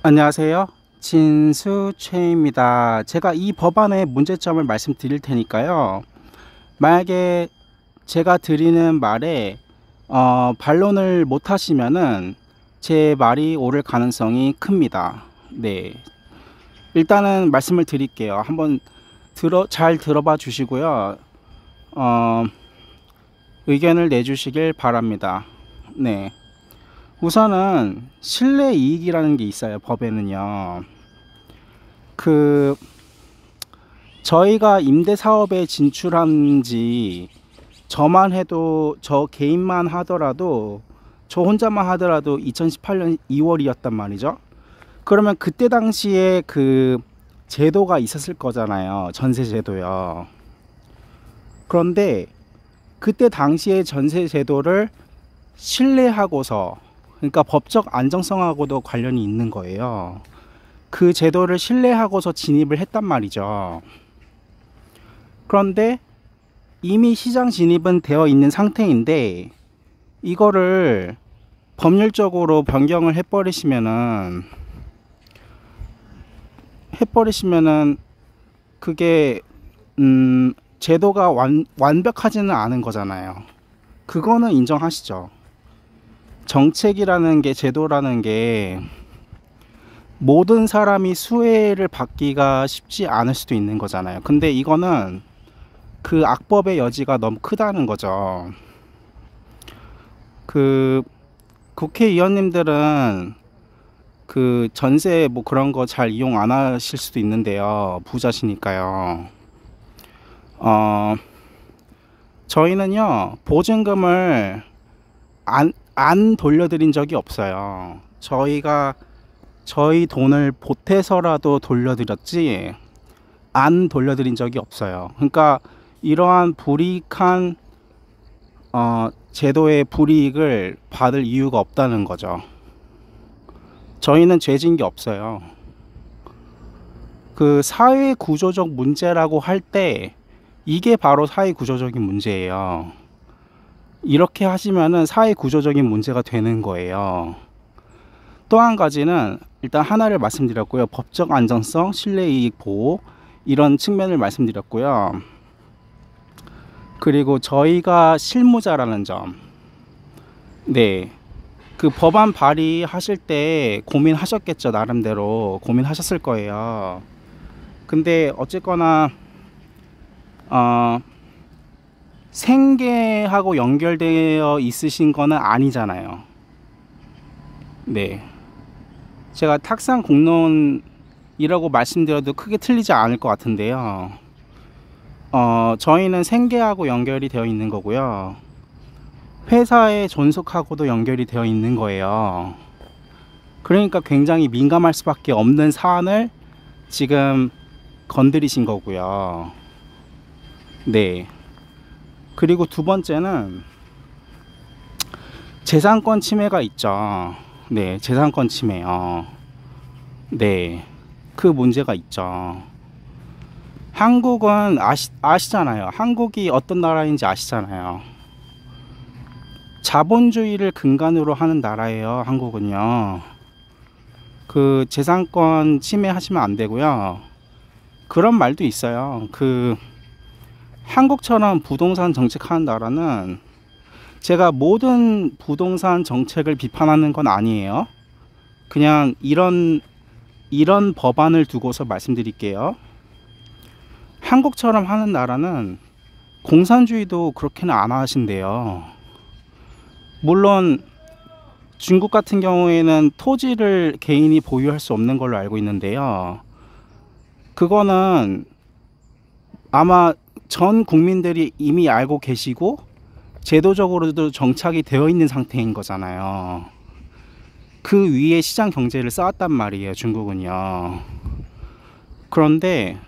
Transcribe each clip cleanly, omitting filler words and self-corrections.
안녕하세요. 진수채입니다. 제가 이 법안의 문제점을 말씀드릴 테니까요. 만약에 제가 드리는 말에 반론을 못 하시면은 제 말이 옳을 가능성이 큽니다. 네. 일단은 말씀을 드릴게요. 한번 잘 들어봐 주시고요. 의견을 내주시길 바랍니다. 네. 우선은 실내 이익이라는 게 있어요. 법에는요. 저희가 임대 사업에 진출한 지 저만 해도 저 개인만 하더라도 저 혼자만 하더라도 2018년 2월이었단 말이죠. 그러면 그때 당시에 그 제도가 있었을 거잖아요. 전세 제도요. 그런데 그때 당시에 전세 제도를 신뢰하고서, 그러니까 법적 안정성하고도 관련이 있는 거예요. 그 제도를 신뢰하고서 진입을 했단 말이죠. 그런데 이미 시장 진입은 되어 있는 상태인데 이거를 법률적으로 변경을 해버리시면은 그게 제도가 완벽하지는 않은 거잖아요. 그거는 인정하시죠? 정책이라는 게, 제도라는 게 모든 사람이 수혜를 받기가 쉽지 않을 수도 있는 거잖아요. 근데 이거는 그 악법의 여지가 너무 크다는 거죠. 그 국회의원님들은 그 전세 뭐 그런 거 잘 이용 안 하실 수도 있는데요. 부자시니까요. 저희는요, 보증금을 안 돌려드린 적이 없어요. 저희 돈을 보태서라도 돌려드렸지 안 돌려드린 적이 없어요. 그러니까 이러한 불이익한 제도의 불이익을 받을 이유가 없다는 거죠. 저희는 죄진 게 없어요. 그 사회 구조적 문제라고 할 때 이게 바로 사회 구조적인 문제예요. 이렇게 하시면은 사회 구조적인 문제가 되는 거예요. 또 한 가지는 일단 하나를 말씀드렸고요. 법적 안정성, 실내이익 보호, 이런 측면을 말씀드렸고요. 그리고 저희가 실무자라는 점. 네. 그 법안 발의하실 때 고민하셨겠죠. 나름대로 고민하셨을 거예요. 근데 어쨌거나 생계하고 연결되어 있으신 거는 아니잖아요. 네. 제가 탁상 공론이라고 말씀드려도 크게 틀리지 않을 것 같은데요. 저희는 생계하고 연결이 되어 있는 거고요. 회사의 존속하고도 연결이 되어 있는 거예요. 그러니까 굉장히 민감할 수밖에 없는 사안을 지금 건드리신 거고요. 네. 그리고 두 번째는 재산권 침해가 있죠. 네, 재산권 침해요. 네, 그 문제가 있죠. 한국은 아시잖아요. 한국이 어떤 나라인지 아시잖아요. 자본주의를 근간으로 하는 나라예요. 한국은요. 그 재산권 침해하시면 안 되고요. 그런 말도 있어요. 그 한국처럼 부동산 정책하는 나라는, 제가 모든 부동산 정책을 비판하는 건 아니에요. 그냥 이런 법안을 두고서 말씀드릴게요. 한국처럼 하는 나라는 공산주의도 그렇게는 안 하신대요. 물론 중국 같은 경우에는 토지를 개인이 보유할 수 없는 걸로 알고 있는데요. 그거는 아마 전 국민들이 이미 알고 계시고 제도적으로도 정착이 되어 있는 상태인 거잖아요. 그 위에 시장 경제를 쌓았단 말이에요, 중국은요. 그런데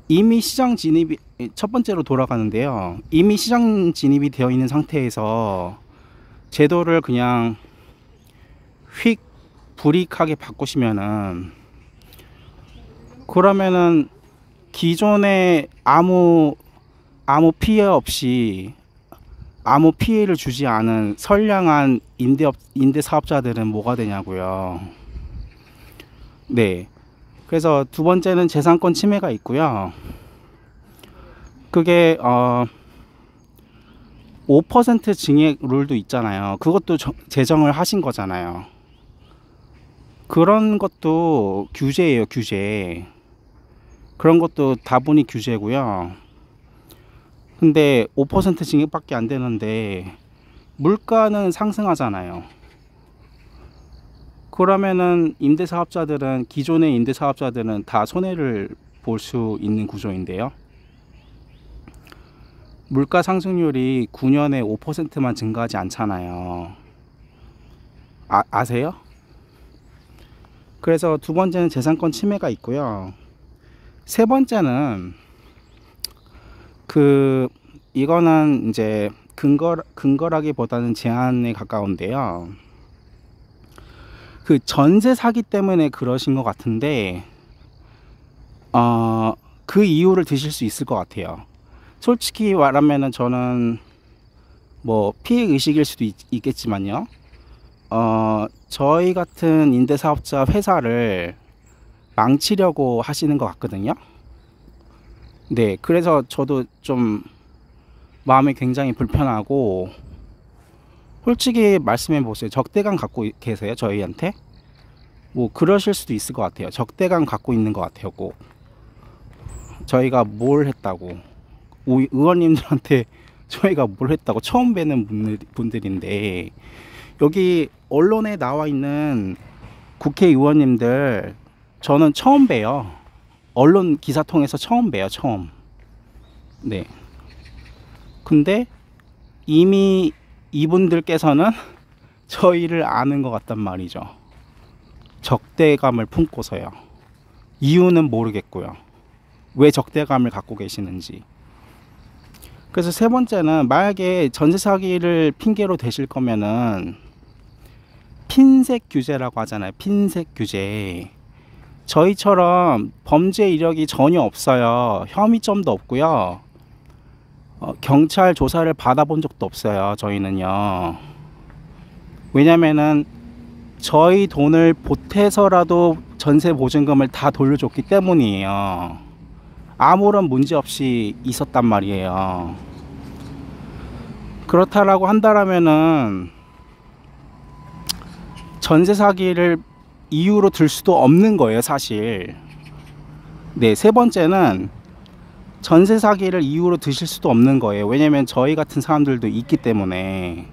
이미 시장 진입이, 첫 번째로 돌아가는데요. 이미 시장 진입이 되어 있는 상태에서 제도를 그냥 휙 불이익하게 바꾸시면은, 그러면은 기존에 아무 피해 없이, 아무 피해를 주지 않은 선량한 임대 사업자들은 뭐가 되냐고요. 네. 그래서 두 번째는 재산권 침해가 있고요. 그게 5% 증액 룰도 있잖아요. 그것도 제정을 하신 거잖아요. 그런 것도 규제예요, 규제. 그런 것도 다분히 규제고요. 근데 5% 증액밖에 안 되는데 물가는 상승하잖아요. 그러면은 임대사업자들은, 기존의 임대사업자들은 다 손해를 볼 수 있는 구조인데요. 물가 상승률이 9년에 5%만 증가하지 않잖아요. 아세요? 그래서 두 번째는 재산권 침해가 있고요. 세 번째는 이거는 이제 근거라기보다는 제한에 가까운데요. 그 전세 사기 때문에 그러신 것 같은데 그 이유를 드실 수 있을 것 같아요. 솔직히 말하면은 저는 뭐 피해 의식일 수도 있겠지만요. 저희 같은 임대사업자 회사를 망치려고 하시는 것 같거든요. 네, 그래서 저도 좀 마음이 굉장히 불편하고, 솔직히 말씀해 보세요. 적대감 갖고 계세요, 저희한테? 뭐 그러실 수도 있을 것 같아요. 적대감 갖고 있는 것 같아요. 꼭 저희가 뭘 했다고, 의원님들한테 저희가 뭘 했다고 처음 뵈는 분들인데, 여기 언론에 나와 있는 국회의원님들 저는 처음 봬요. 언론 기사 통해서 처음 봬요, 처음. 네. 근데 이미 이분들께서는 저희를 아는 것 같단 말이죠. 적대감을 품고서요. 이유는 모르겠고요. 왜 적대감을 갖고 계시는지. 그래서 세 번째는, 만약에 전세 사기를 핑계로 대실 거면은 핀셋 규제라고 하잖아요. 핀셋 규제. 저희처럼 범죄 이력이 전혀 없어요. 혐의점도 없고요. 경찰 조사를 받아본 적도 없어요. 저희는요. 왜냐면은 저희 돈을 보태서라도 전세 보증금을 다 돌려줬기 때문이에요. 아무런 문제 없이 있었단 말이에요. 그렇다라고 한다면은 전세 사기를 이유로 들 수도 없는 거예요, 사실. 네, 세 번째는 전세 사기를 이유로 드실 수도 없는 거예요. 왜냐면 저희 같은 사람들도 있기 때문에.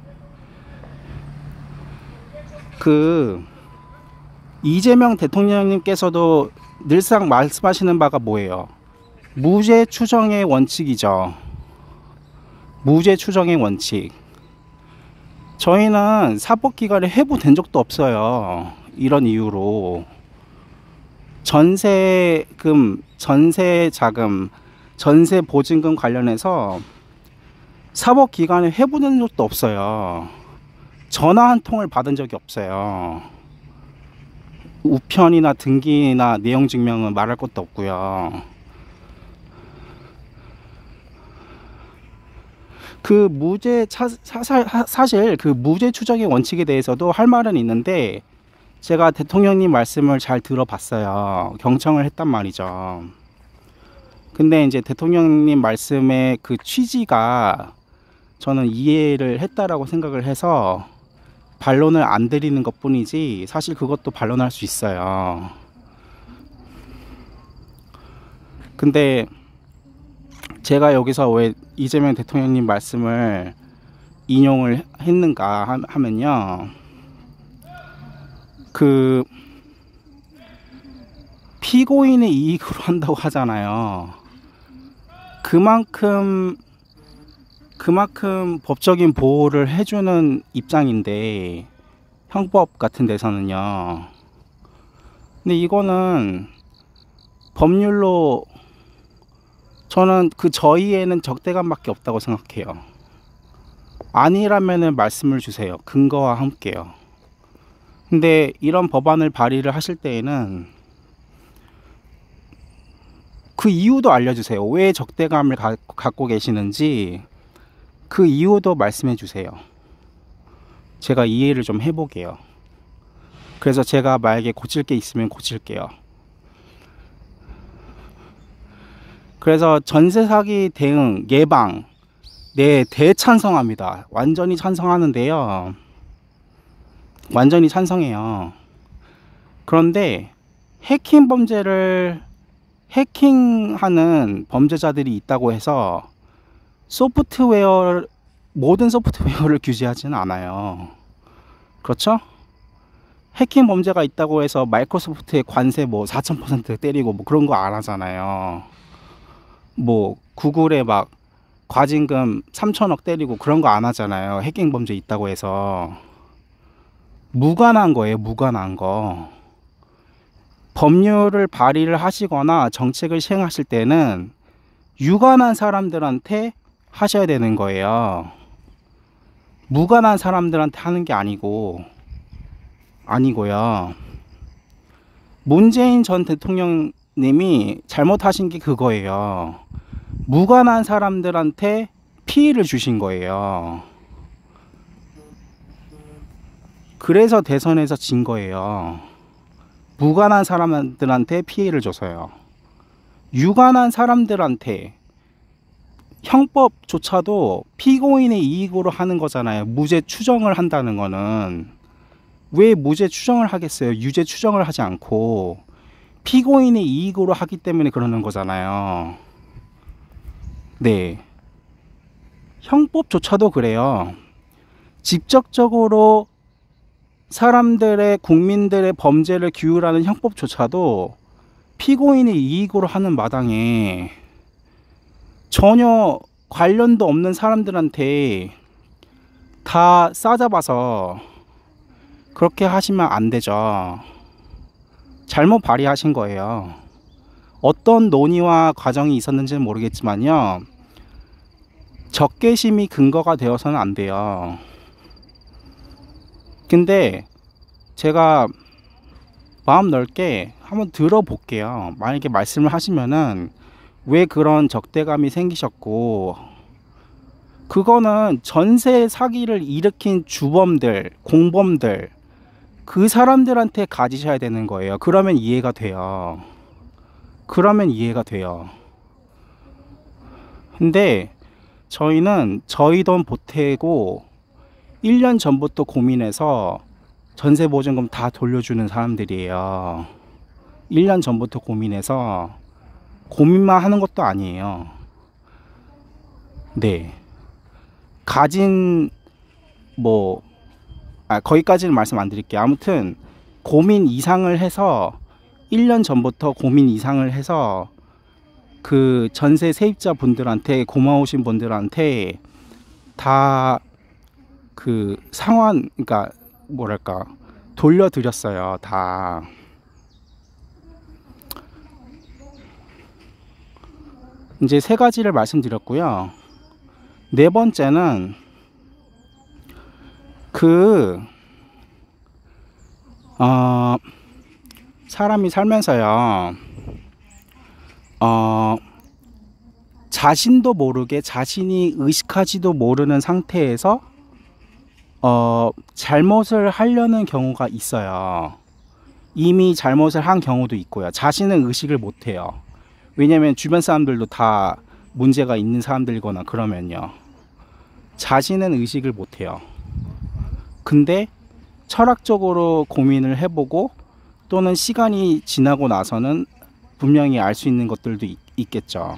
이재명 대통령님께서도 늘상 말씀하시는 바가 뭐예요? 무죄 추정의 원칙이죠. 무죄 추정의 원칙. 저희는 사법기관에 회부된 적도 없어요. 이런 이유로. 전세금, 전세자금, 전세보증금 관련해서 사법기관에 회부된 적도 없어요. 전화 한 통을 받은 적이 없어요. 우편이나 등기나 내용 증명은 말할 것도 없고요. 사실 그 무죄 추정의 원칙에 대해서도 할 말은 있는데, 제가 대통령님 말씀을 잘 들어봤어요. 경청을 했단 말이죠. 근데 이제 대통령님 말씀의 그 취지가 저는 이해를 했다라고 생각을 해서 반론을 안 드리는 것 뿐이지, 사실 그것도 반론할 수 있어요. 근데 제가 여기서 왜 이재명 대통령님 말씀을 인용을 했는가 하면요, 피고인의 이익으로 한다고 하잖아요. 그만큼 법적인 보호를 해주는 입장인데, 형법 같은 데서는요. 근데 이거는 법률로, 저는 저희에는 적대감밖에 없다고 생각해요. 아니라면은 말씀을 주세요. 근거와 함께요. 근데 이런 법안을 발의를 하실 때에는 그 이유도 알려주세요. 왜 적대감을 갖고 계시는지 그 이유도 말씀해 주세요. 제가 이해를 좀 해보게요. 그래서 제가 만약에 고칠 게 있으면 고칠게요. 그래서 전세 사기 대응 예방, 네, 대찬성합니다. 완전히 찬성하는데요. 완전히 찬성해요. 그런데 해킹하는 범죄자들이 있다고 해서 모든 소프트웨어를 규제하지는 않아요. 그렇죠? 해킹 범죄가 있다고 해서 마이크로소프트의 관세 4000% 때리고 그런 거 안 하잖아요. 구글에 과징금 3천억 때리고 그런 거 안 하잖아요. 해킹 범죄 있다고 해서. 무관한 거예요. 무관한 거. 법률을 발의를 하시거나 정책을 시행하실 때는 유관한 사람들한테 하셔야 되는 거예요. 무관한 사람들한테 하는 게 아니고요. 문재인 전 대통령님이 잘못하신 게 그거예요. 무관한 사람들한테 피해를 주신 거예요. 그래서 대선에서 진 거예요. 무관한 사람들한테 피해를 줘서요. 유관한 사람들한테 형법조차도 피고인의 이익으로 하는 거잖아요. 무죄 추정을 한다는 거는. 왜 무죄 추정을 하겠어요? 유죄 추정을 하지 않고 피고인의 이익으로 하기 때문에 그러는 거잖아요. 네. 형법조차도 그래요. 직접적으로 국민들의 범죄를 규율하는 형법조차도 피고인의 이익으로 하는 마당에 전혀 관련도 없는 사람들한테 다 싸잡아서 그렇게 하시면 안 되죠. 잘못 발의하신 거예요. 어떤 논의와 과정이 있었는지는 모르겠지만요. 적개심이 근거가 되어서는 안 돼요. 근데 제가 마음 넓게 한번 들어볼게요. 만약에 말씀을 하시면은 왜 그런 적대감이 생기셨고, 그거는 전세 사기를 일으킨 주범들, 공범들, 그 사람들한테 가지셔야 되는 거예요. 그러면 이해가 돼요. 근데 저희는 저희 돈 보태고 1년 전부터 고민해서 전세 보증금 다 돌려주는 사람들이에요. 1년 전부터 고민해서 고민만 하는 것도 아니에요. 네. 거기까지는 말씀 안 드릴게요. 아무튼 고민 이상을 해서 1년 전부터 고민 이상을 해서 그 전세 세입자 분들한테, 고마우신 분들한테 다 그 상환, 그러니까 돌려드렸어요. 다. 이제 3가지를 말씀드렸고요. 4번째는 사람이 살면서요, 자신도 모르게, 자신이 의식하지도 모르는 상태에서 잘못을 하려는 경우가 있어요. 이미 잘못을 한 경우도 있고요. 자신은 의식을 못해요. 왜냐면 주변 사람들도 다 문제가 있는 사람들이거나 그러면요. 자신은 의식을 못해요. 근데 철학적으로 고민을 해보고 또는 시간이 지나고 나서는 분명히 알 수 있는 것들도 있겠죠.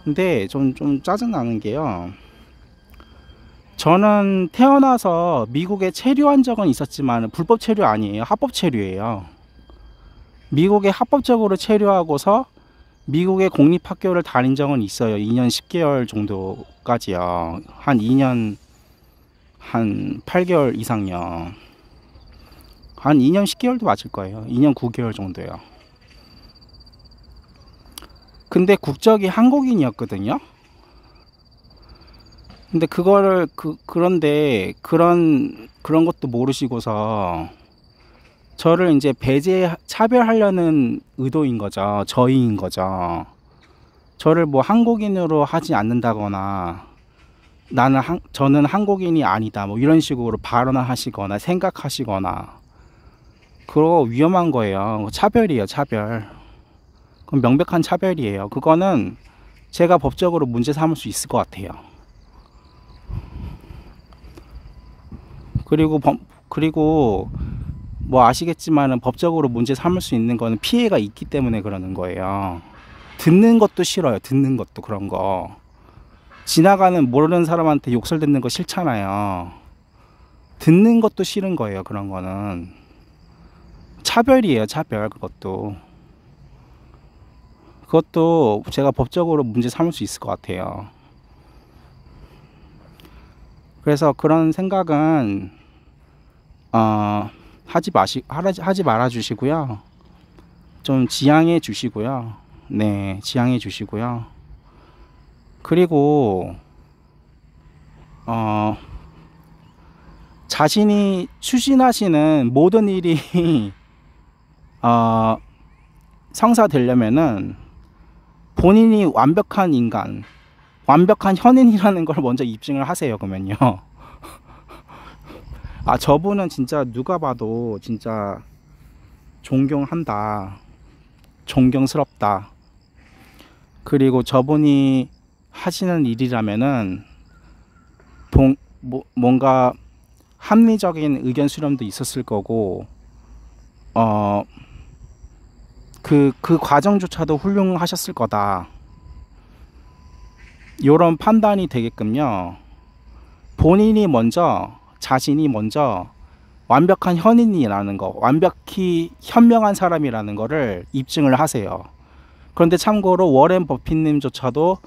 근데 좀 짜증나는 게요. 저는 태어나서 미국에 체류한 적은 있었지만 불법 체류 아니에요. 합법 체류예요. 미국에 합법적으로 체류하고서 미국의 공립학교를 다닌 적은 있어요. 2년 10개월 정도까지요. 한 2년 한 8개월 이상요. 한 2년 10개월도 맞을 거예요. 2년 9개월 정도요. 근데 국적이 한국인이었거든요. 근데 그거를 그런데 그런 것도 모르시고서 저를 이제 차별하려는 의도인 거죠. 저희인 거죠. 저를 한국인으로 하지 않는다거나 저는 한국인이 아니다 이런 식으로 발언을 하시거나 생각하시거나 그거 위험한 거예요. 차별이에요, 차별. 그건 명백한 차별이에요. 그거는 제가 법적으로 문제 삼을 수 있을 것 같아요. 그리고 뭐 아시겠지만은 법적으로 문제 삼을 수 있는 거는 피해가 있기 때문에 그러는 거예요. 듣는 것도 싫어요. 듣는 것도 그런 거. 지나가는 모르는 사람한테 욕설 듣는 거 싫잖아요. 듣는 것도 싫은 거예요. 그런 거는 차별이에요. 차별. 그것도 제가 법적으로 문제 삼을 수 있을 것 같아요. 그래서 그런 생각은 하지 말아 주시고요. 좀 지양해 주시고요. 네, 지양해 주시고요. 그리고 자신이 추진하시는 모든 일이 성사되려면은 본인이 완벽한 인간, 완벽한 현인이라는 걸 먼저 입증을 하세요. 그러면요. 저분은 진짜 누가 봐도 진짜 존경한다, 존경스럽다. 그리고 저분이 하시는 일이라면은 뭔가 합리적인 의견 수렴도 있었을 거고, 그 과정조차도 훌륭하셨을 거다. 요런 판단이 되게끔요. 자신이 먼저 완벽한 현인이라는 거, 완벽히 현명한 사람이라는 거를 입증을 하세요. 그런데 참고로 워렌 버핏님조차도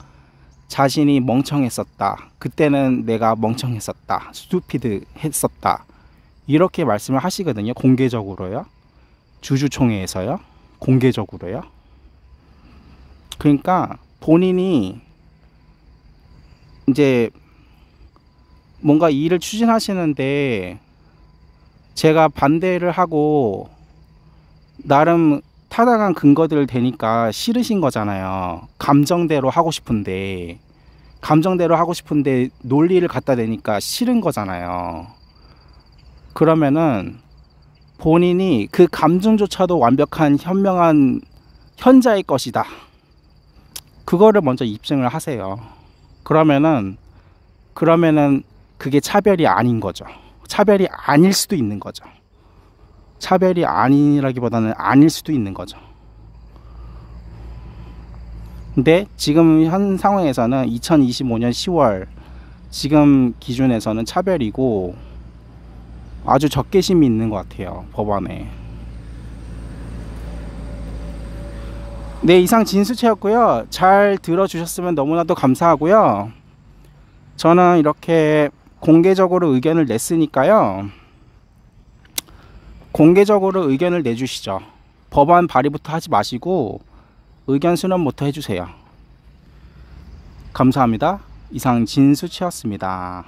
자신이 멍청했었다. 그때는 내가 멍청했었다. 스투피드 했었다. 이렇게 말씀을 하시거든요. 공개적으로요. 주주총회에서요. 공개적으로요. 그러니까 본인이 이제 뭔가 일을 추진하시는데 제가 반대를 하고 나름 타당한 근거들을 대니까 싫으신 거잖아요. 감정대로 하고 싶은데 논리를 갖다 대니까 싫은 거잖아요. 그러면은 본인이 그 감정조차도 완벽한 현명한 현자의 것이다. 그거를 먼저 입증을 하세요. 그러면은 그게 차별이 아닌 거죠. 차별이 아닐 수도 있는 거죠. 차별이 아니라기보다는 아닐 수도 있는 거죠. 근데 지금 현 상황에서는 2025년 10월 지금 기준에서는 차별이고 아주 적개심이 있는 것 같아요. 법원에. 네, 이상 진수채였고요. 잘 들어주셨으면 너무나도 감사하고요. 저는 이렇게 공개적으로 의견을 냈으니까요. 공개적으로 의견을 내주시죠. 법안 발의부터 하지 마시고 의견 수렴부터 해주세요. 감사합니다. 이상 진수채였습니다.